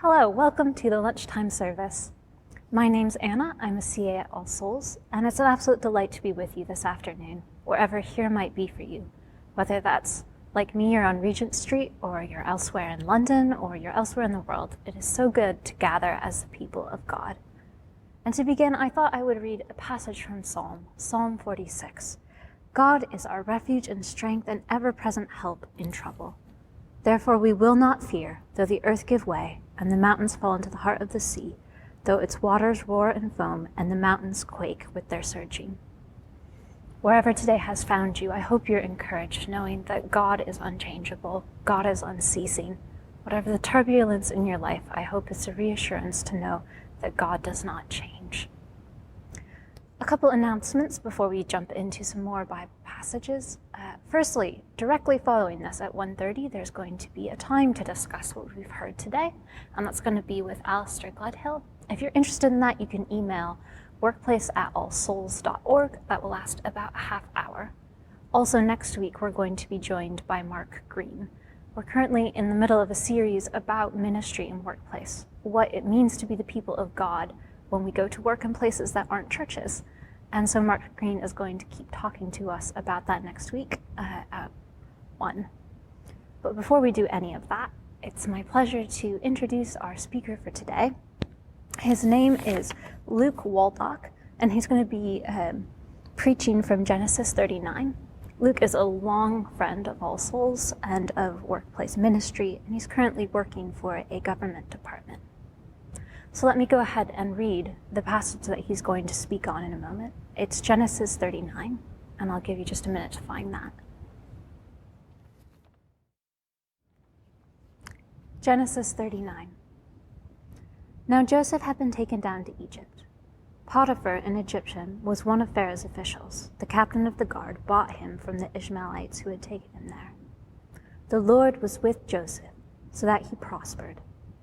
Hello, welcome to the Lunchtime Service. My name's Anna, I'm a CA at All Souls, and it's an absolute delight to be with you this afternoon, wherever here might be for you, whether that's like me, you're on Regent Street, or you're elsewhere in London, or you're elsewhere in the world. It is so good to gather as the people of God. And to begin, I thought I would read a passage from Psalm 46. God is our refuge and strength and ever-present help in trouble. Therefore we will not fear, though the earth give way, and the mountains fall into the heart of the sea, though its waters roar and foam, and the mountains quake with their surging. Wherever today has found you, I hope you're encouraged, knowing that God is unchangeable, God is unceasing. Whatever the turbulence in your life, I hope it's a reassurance to know that God does not change. A couple announcements before we jump into some more Bible passages. Firstly, directly following this at 1:30, there's going to be a time to discuss what we've heard today, and that's going to be with Alistair Gledhill. If you're interested in that, you can email workplace@allsouls.org. That will last about a half hour. Also, next week, we're going to be joined by Mark Green. We're currently in the middle of a series about ministry and workplace, what it means to be the people of God when we go to work in places that aren't churches. And so Mark Green is going to keep talking to us about that next week at 1. But before we do any of that, it's my pleasure to introduce our speaker for today. His name is Luke Waldock, and he's going to be preaching from Genesis 39. Luke is a long friend of All Souls and of workplace ministry, and he's currently working for a government department. So let me go ahead and read the passage that he's going to speak on in a moment. It's Genesis 39, and I'll give you just a minute to find that. Genesis 39. Now Joseph had been taken down to Egypt. Potiphar, an Egyptian, was one of Pharaoh's officials. The captain of the guard bought him from the Ishmaelites who had taken him there. The Lord was with Joseph, so that he prospered,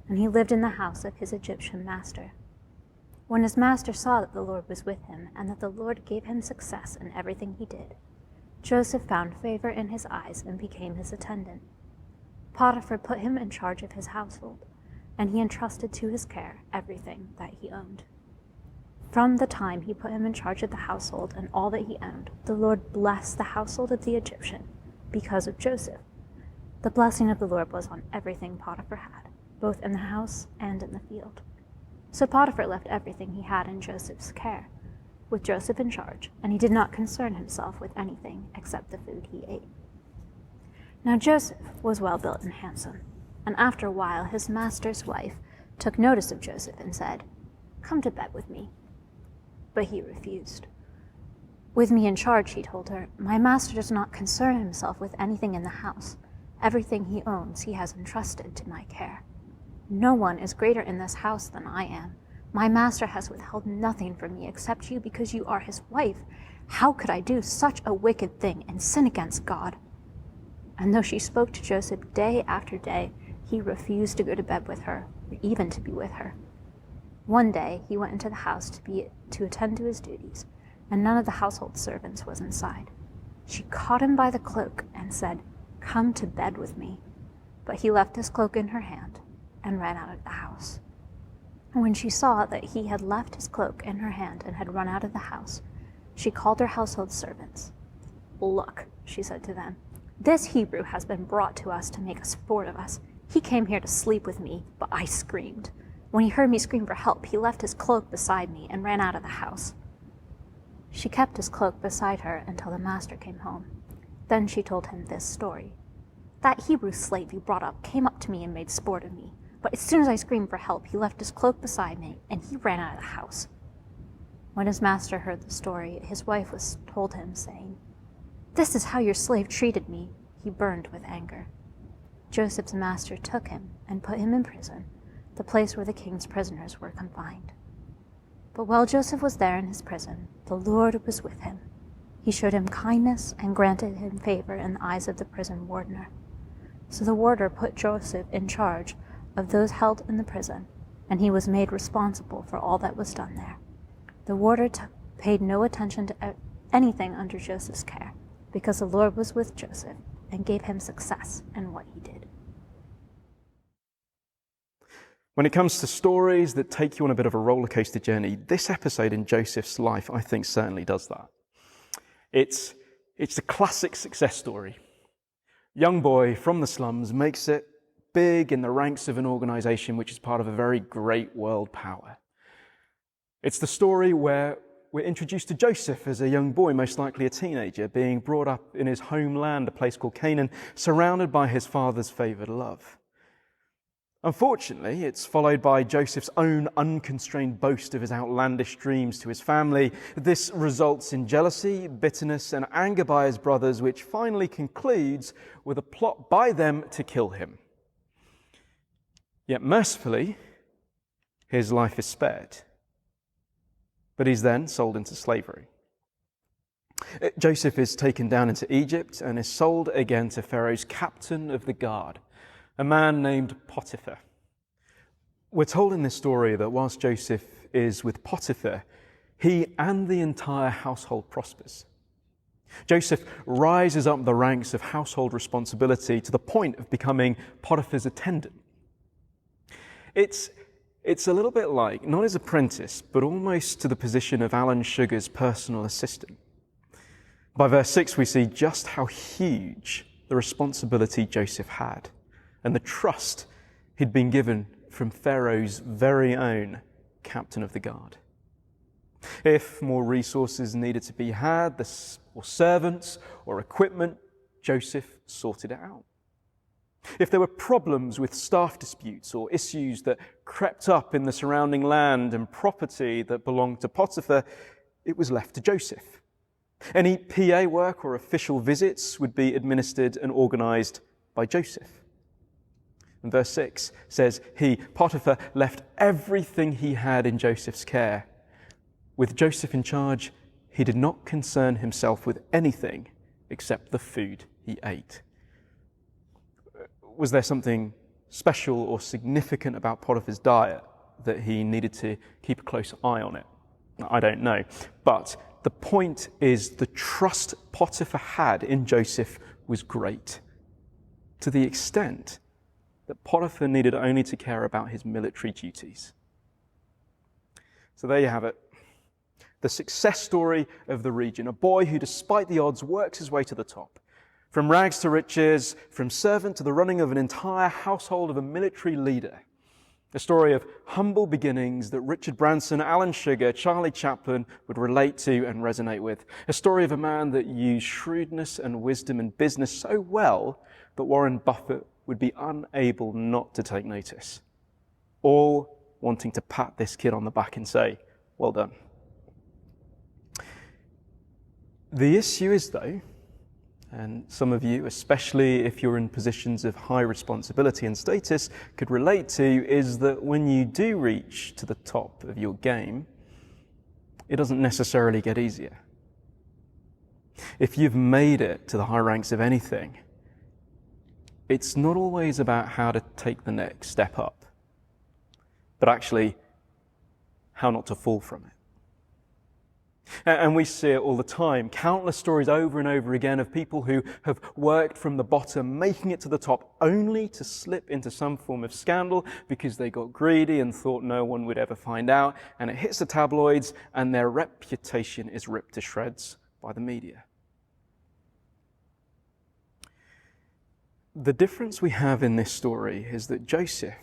and he lived in the house of his Egyptian master. When his master saw that the Lord was with him, and that the Lord gave him success in everything he did, Joseph found favor in his eyes and became his attendant. Potiphar put him in charge of his household, and he entrusted to his care everything that he owned. From the time he put him in charge of the household and all that he owned, the Lord blessed the household of the Egyptian because of Joseph. The blessing of the Lord was on everything Potiphar had, both in the house and in the field. So Potiphar left everything he had in Joseph's care, with Joseph in charge, and he did not concern himself with anything except the food he ate. Now Joseph was well built and handsome, and after a while his master's wife took notice of Joseph and said, "Come to bed with me." But he refused. "With me in charge," he told her, "my master does not concern himself with anything in the house. Everything he owns he has entrusted to my care. No one is greater in this house than I am. My master has withheld nothing from me except you because you are his wife. How could I do such a wicked thing and sin against God?" And though she spoke to Joseph day after day, he refused to go to bed with her, or even to be with her. One day he went into the house to attend to his duties, and none of the household servants was inside. She caught him by the cloak and said, "Come to bed with me." But he left his cloak in her hand and ran out of the house. And when she saw that he had left his cloak in her hand and had run out of the house, she called her household servants. "Look," she said to them, "this Hebrew has been brought to us to make a sport of us. He came here to sleep with me, but I screamed. When he heard me scream for help, he left his cloak beside me and ran out of the house." She kept his cloak beside her until the master came home. Then she told him this story. "That Hebrew slave you brought up came up to me and made sport of me. But as soon as I screamed for help, he left his cloak beside me, and he ran out of the house." When his master heard the story, his wife told him, saying, "This is how your slave treated me." He burned with anger. Joseph's master took him and put him in prison, the place where the king's prisoners were confined. But while Joseph was there in his prison, the Lord was with him. He showed him kindness and granted him favor in the eyes of the prison wardener. So the warder put Joseph in charge of those held in the prison, and he was made responsible for all that was done there. The warder paid no attention to anything under Joseph's care, because the Lord was with Joseph and gave him success in what he did. When it comes to stories that take you on a bit of a roller coaster journey, this episode in Joseph's life, I think, certainly does that. It's a classic success story. Young boy from the slums makes it big in the ranks of an organization which is part of a very great world power. It's the story where we're introduced to Joseph as a young boy, most likely a teenager, being brought up in his homeland, a place called Canaan, surrounded by his father's favored love. Unfortunately, it's followed by Joseph's own unconstrained boast of his outlandish dreams to his family. This results in jealousy, bitterness, and anger by his brothers, which finally concludes with a plot by them to kill him. Yet mercifully, his life is spared. But he's then sold into slavery. Joseph is taken down into Egypt and is sold again to Pharaoh's captain of the guard, a man named Potiphar. We're told in this story that whilst Joseph is with Potiphar, he and the entire household prospers. Joseph rises up the ranks of household responsibility to the point of becoming Potiphar's attendant. It's a little bit like, not his apprentice, but almost to the position of Alan Sugar's personal assistant. By verse 6, we see just how huge the responsibility Joseph had and the trust he'd been given from Pharaoh's very own captain of the guard. If more resources needed to be had, or servants or equipment, Joseph sorted it out. If there were problems with staff disputes or issues that crept up in the surrounding land and property that belonged to Potiphar, it was left to Joseph. Any PA work or official visits would be administered and organized by Joseph. And verse 6 says, Potiphar, left everything he had in Joseph's care. With Joseph in charge, he did not concern himself with anything except the food he ate. Was there something special or significant about Potiphar's diet that he needed to keep a close eye on it? I don't know. But the point is, the trust Potiphar had in Joseph was great, to the extent that Potiphar needed only to care about his military duties. So there you have it. The success story of the region. A boy who, despite the odds, works his way to the top. From rags to riches, from servant to the running of an entire household of a military leader. A story of humble beginnings that Richard Branson, Alan Sugar, Charlie Chaplin would relate to and resonate with. A story of a man that used shrewdness and wisdom in business so well that Warren Buffett would be unable not to take notice. All wanting to pat this kid on the back and say, well done. The issue is, though, and some of you, especially if you're in positions of high responsibility and status, could relate to, is that when you do reach to the top of your game, it doesn't necessarily get easier. If you've made it to the high ranks of anything, it's not always about how to take the next step up, but actually how not to fall from it. And we see it all the time, countless stories over and over again of people who have worked from the bottom, making it to the top, only to slip into some form of scandal because they got greedy and thought no one would ever find out, and it hits the tabloids and their reputation is ripped to shreds by the media. The difference we have in this story is that Joseph,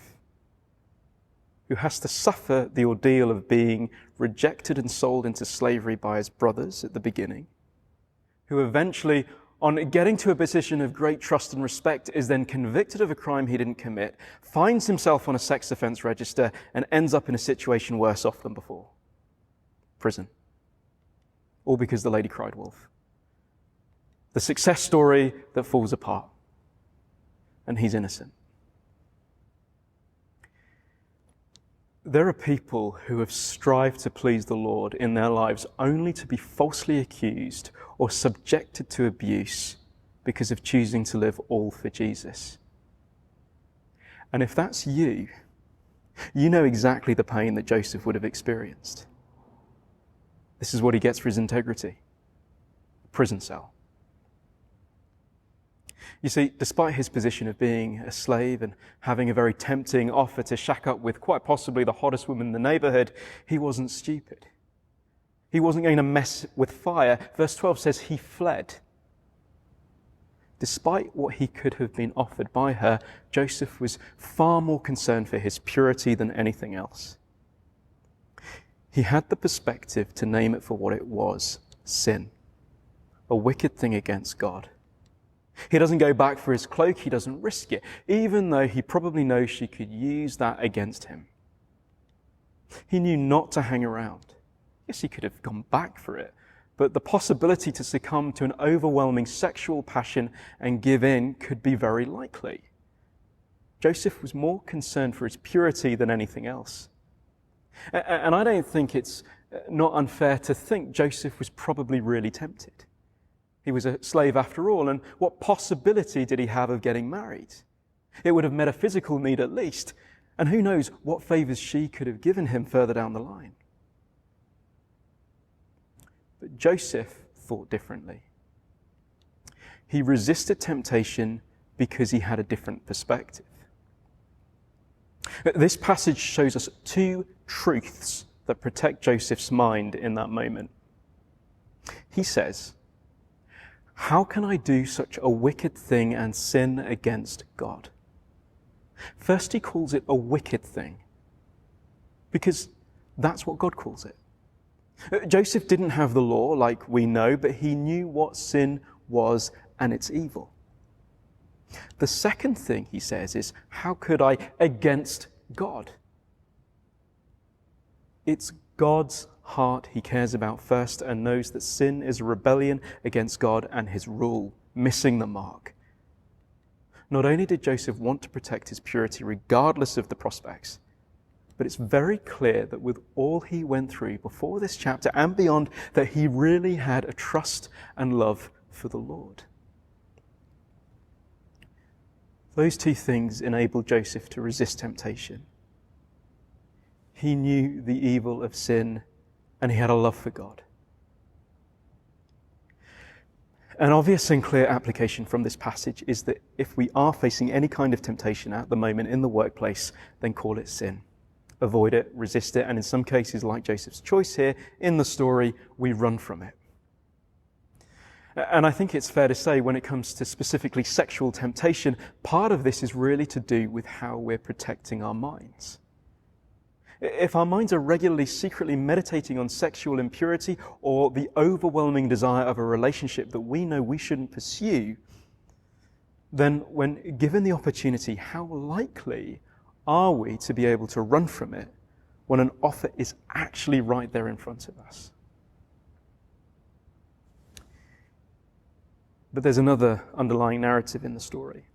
who has to suffer the ordeal of being rejected and sold into slavery by his brothers at the beginning, who eventually, on getting to a position of great trust and respect, is then convicted of a crime he didn't commit, finds himself on a sex offense register, and ends up in a situation worse off than before. Prison. All because the lady cried wolf. The success story that falls apart. And he's innocent. There are people who have strived to please the Lord in their lives only to be falsely accused or subjected to abuse because of choosing to live all for Jesus. And if that's you, you know exactly the pain that Joseph would have experienced. This is what he gets for his integrity. A prison cell. You see, despite his position of being a slave and having a very tempting offer to shack up with quite possibly the hottest woman in the neighborhood, he wasn't stupid. He wasn't going to mess with fire. Verse 12 says he fled. Despite what he could have been offered by her, Joseph was far more concerned for his purity than anything else. He had the perspective to name it for what it was, sin, a wicked thing against God. He doesn't go back for his cloak, he doesn't risk it, even though he probably knows she could use that against him. He knew not to hang around. Yes, he could have gone back for it, but the possibility to succumb to an overwhelming sexual passion and give in could be very likely. Joseph was more concerned for his purity than anything else. And I don't think it's not unfair to think Joseph was probably really tempted. He was a slave after all, and what possibility did he have of getting married? It would have met a physical need at least, and who knows what favors she could have given him further down the line. But Joseph thought differently. He resisted temptation because he had a different perspective. This passage shows us two truths that protect Joseph's mind in that moment. He says, "How can I do such a wicked thing and sin against God?" First, he calls it a wicked thing because that's what God calls it. Joseph didn't have the law like we know, but he knew what sin was and it's evil. The second thing he says is, how could I against God? It's God's heart he cares about first and knows that sin is a rebellion against God and his rule, missing the mark. Not only did Joseph want to protect his purity regardless of the prospects, but it's very clear that with all he went through before this chapter and beyond, that he really had a trust and love for the Lord. Those two things enabled Joseph to resist temptation. He knew the evil of sin and he had a love for God. An obvious and clear application from this passage is that if we are facing any kind of temptation at the moment in the workplace, then call it sin. Avoid it, resist it, and in some cases, like Joseph's choice here in the story, we run from it. And I think it's fair to say when it comes to specifically sexual temptation, part of this is really to do with how we're protecting our minds. If our minds are regularly secretly meditating on sexual impurity or the overwhelming desire of a relationship that we know we shouldn't pursue, then when given the opportunity, how likely are we to be able to run from it when an offer is actually right there in front of us? But there's another underlying narrative in the story.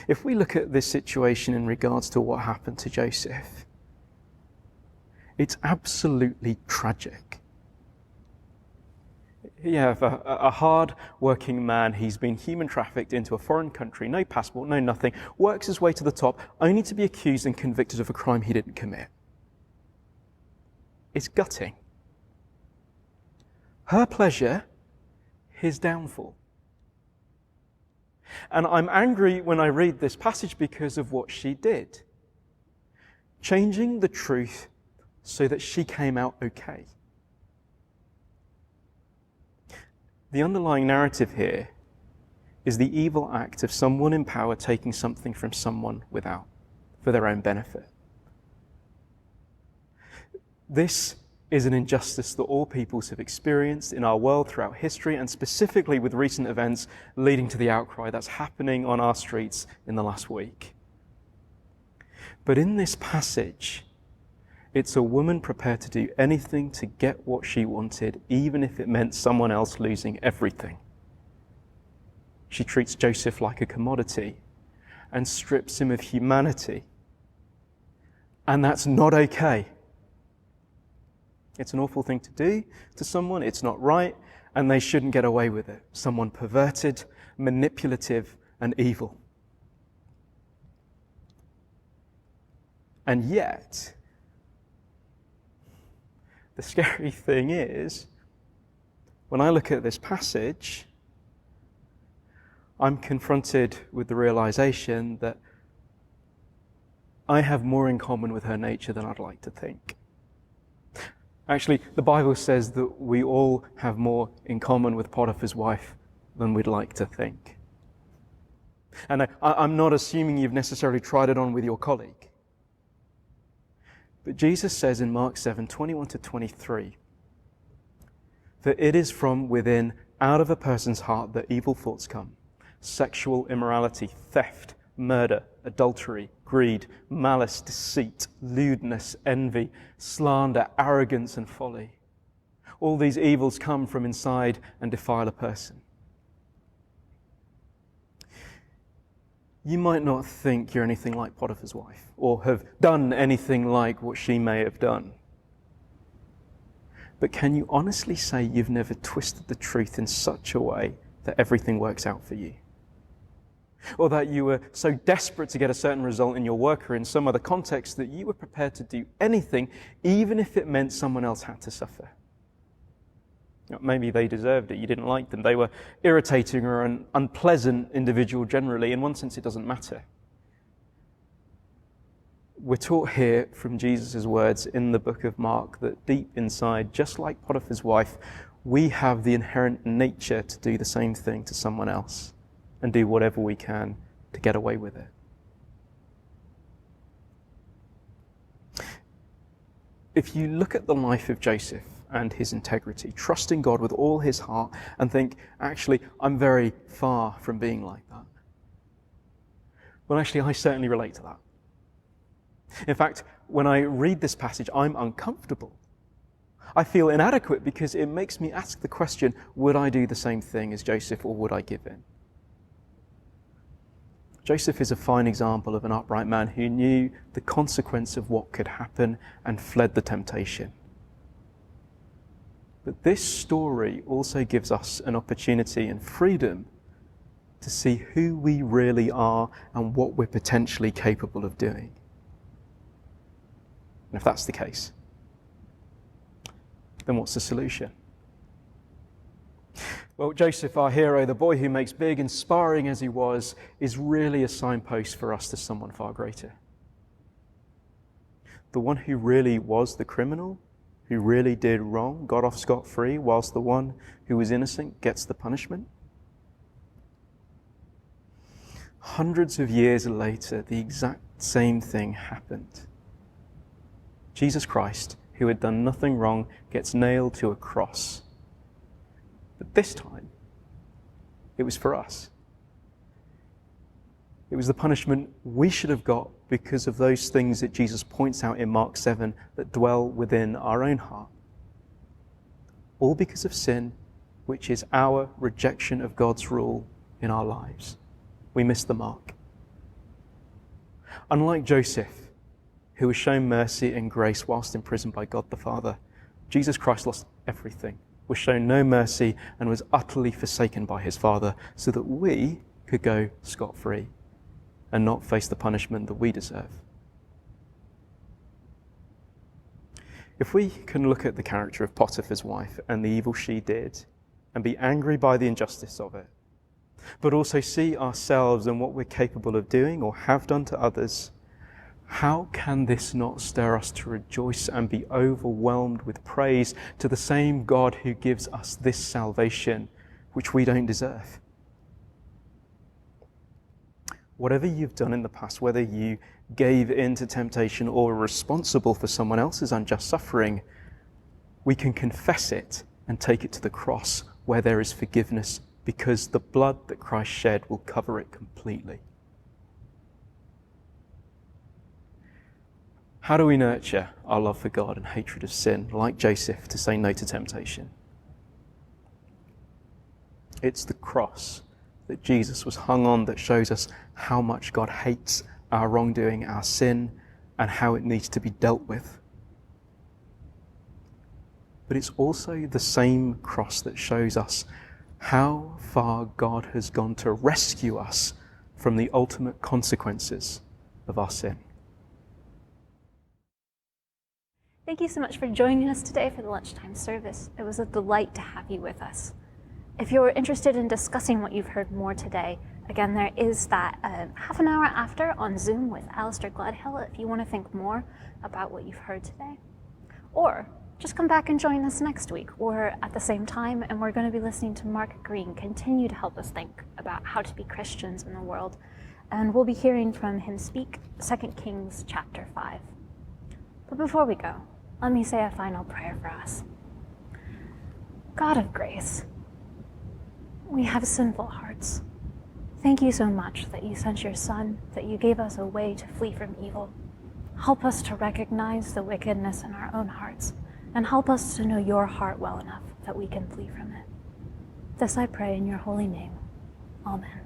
If we look at this situation in regards to what happened to Joseph, it's absolutely tragic. You have a hard-working man, he's been human trafficked into a foreign country, no passport, no nothing, works his way to the top, only to be accused and convicted of a crime he didn't commit. It's gutting. Her pleasure, his downfall. And I'm angry when I read this passage because of what she did. Changing the truth so that she came out okay. The underlying narrative here is the evil act of someone in power taking something from someone without, for their own benefit. This is an injustice that all peoples have experienced in our world throughout history, and specifically with recent events leading to the outcry that's happening on our streets in the last week. But in this passage, it's a woman prepared to do anything to get what she wanted, even if it meant someone else losing everything. She treats Joseph like a commodity and strips him of humanity. And that's not okay. It's an awful thing to do to someone, it's not right, and they shouldn't get away with it. Someone perverted, manipulative, and evil. And yet, the scary thing is, when I look at this passage, I'm confronted with the realization that I have more in common with her nature than I'd like to think. Actually, the Bible says that we all have more in common with Potiphar's wife than we'd like to think. And I'm not assuming you've necessarily tried it on with your colleague. But Jesus says in Mark 7:21-23, "For it is from within, out of a person's heart, that evil thoughts come. Sexual immorality, theft, murder, adultery, greed, malice, deceit, lewdness, envy, slander, arrogance, and folly. All these evils come from inside and defile a person." You might not think you're anything like Potiphar's wife, or have done anything like what she may have done. But can you honestly say you've never twisted the truth in such a way that everything works out for you? Or that you were so desperate to get a certain result in your work or in some other context that you were prepared to do anything, even if it meant someone else had to suffer? Maybe they deserved it, you didn't like them, they were irritating or an unpleasant individual generally. In one sense, it doesn't matter. We're taught here from Jesus' words in the book of Mark that deep inside, just like Potiphar's wife, we have the inherent nature to do the same thing to someone else and do whatever we can to get away with it. If you look at the life of Joseph and his integrity, trusting God with all his heart, and think, actually, I'm very far from being like that. Well, actually, I certainly relate to that. In fact, when I read this passage, I'm uncomfortable. I feel inadequate because it makes me ask the question, would I do the same thing as Joseph, or would I give in? Joseph is a fine example of an upright man who knew the consequence of what could happen and fled the temptation. But this story also gives us an opportunity and freedom to see who we really are and what we're potentially capable of doing. And if that's the case, then what's the solution? Well, Joseph, our hero, the boy who makes big, inspiring as he was, is really a signpost for us to someone far greater. The one who really was the criminal, who really did wrong, got off scot-free, whilst the one who was innocent gets the punishment. Hundreds of years later, the exact same thing happened. Jesus Christ, who had done nothing wrong, gets nailed to a cross. But this time, it was for us. It was the punishment we should have got because of those things that Jesus points out in Mark 7 that dwell within our own heart. All because of sin, which is our rejection of God's rule in our lives. We missed the mark. Unlike Joseph, who was shown mercy and grace whilst imprisoned by God the Father, Jesus Christ lost everything, was shown no mercy, and was utterly forsaken by his Father so that we could go scot-free and not face the punishment that we deserve. If we can look at the character of Potiphar's wife and the evil she did and be angry by the injustice of it, but also see ourselves and what we're capable of doing or have done to others, how can this not stir us to rejoice and be overwhelmed with praise to the same God who gives us this salvation, which we don't deserve? Whatever you've done in the past, whether you gave in to temptation or were responsible for someone else's unjust suffering, we can confess it and take it to the cross where there is forgiveness, because the blood that Christ shed will cover it completely. How do we nurture our love for God and hatred of sin, like Joseph, to say no to temptation? It's the cross that Jesus was hung on that shows us how much God hates our wrongdoing, our sin, and how it needs to be dealt with. But it's also the same cross that shows us how far God has gone to rescue us from the ultimate consequences of our sin. Thank you so much for joining us today for the lunchtime service. It was a delight to have you with us. If you're interested in discussing what you've heard more today, again, there is that half an hour after on Zoom with Alistair Gledhill if you want to think more about what you've heard today. Or just come back and join us next week or at the same time, and we're going to be listening to Mark Green continue to help us think about how to be Christians in the world. And we'll be hearing from him speak 2 Kings chapter 5. But before we go, let me say a final prayer for us. God of grace, we have sinful hearts. Thank you so much that you sent your Son, that you gave us a way to flee from evil. Help us to recognize the wickedness in our own hearts, and help us to know your heart well enough that we can flee from it. This I pray in your holy name. Amen.